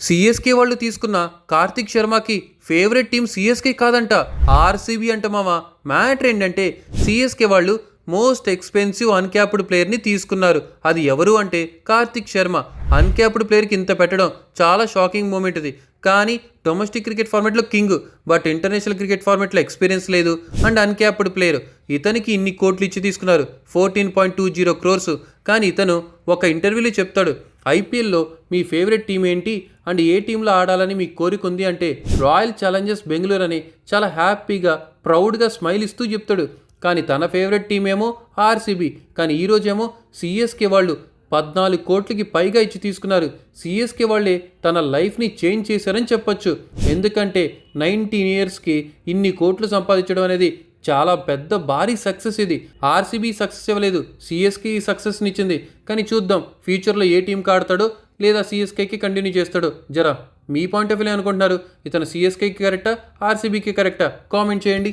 CSK వాళ్ళు తీసుకున్న Karthik శర్మకి favourite team CSK కాదంట, ఆర్సీబీ అంట మామ. మ్యాటర్ ఏంటంటే సిఎస్కే వాళ్ళు మోస్ట్ ఎక్స్పెన్సివ్ అన్క్యాప్డ్ ప్లేయర్ని తీసుకున్నారు. అది ఎవరు అంటే కార్తిక్ శర్మ. అన్క్యాప్డ్ ప్లేయర్కి ఇంత పెట్టడం చాలా షాకింగ్ మూమెంట్ ఇది. కానీ డొమెస్టిక్ క్రికెట్ ఫార్మాట్లో కింగ్, బట్ ఇంటర్నేషనల్ క్రికెట్ ఫార్మాట్లో ఎక్స్పీరియన్స్ లేదు అండ్ అన్క్యాప్డ్ ప్లేయర్. ఇతనికి ఇన్ని కోట్లు ఇచ్చి తీసుకున్నారు, 14.20 crores. కానీ ఇతను ఒక ఇంటర్వ్యూలో చెప్తాడు, ఐపీఎల్లో మీ ఫేవరెట్ టీం ఏంటి అండ్ ఏ టీంలో ఆడాలని మీకు కోరిక ఉంది అంటే రాయల్ ఛాలెంజర్స్ బెంగళూరు అని చాలా హ్యాపీగా ప్రౌడ్గా స్మైల్ ఇస్తూ చెప్తాడు. కానీ తన ఫేవరెట్ టీం ఏమో ఆర్సీబీ. కానీ ఈరోజేమో సిఎస్కే వాళ్ళు 14 కోట్లకి పైగా ఇచ్చి తీసుకున్నారు. సిఎస్కే వాళ్ళే తన లైఫ్ని చేంజ్ చేశారని చెప్పొచ్చు. ఎందుకంటే 19 yearsకి ఇన్ని కోట్లు సంపాదించడం అనేది చాలా పెద్ద భారీ సక్సెస్ ఇది. ఆర్సీబీ సక్సెస్ ఇవ్వలేదు, సిఎస్కే ఈ సక్సెస్ని ఇచ్చింది. కానీ చూద్దాం ఫ్యూచర్లో ఏ టీంకి ఆడతాడో లేదా సిఎస్కేకి కంటిన్యూ చేస్తాడో. జరా మీ పాయింట్ ఆఫ్ వ్యూ అనుకుంటున్నారు, ఇతను సిఎస్కేకి కరెక్టా ఆర్సీబీకి కరెక్టా? కామెంట్ చేయండి.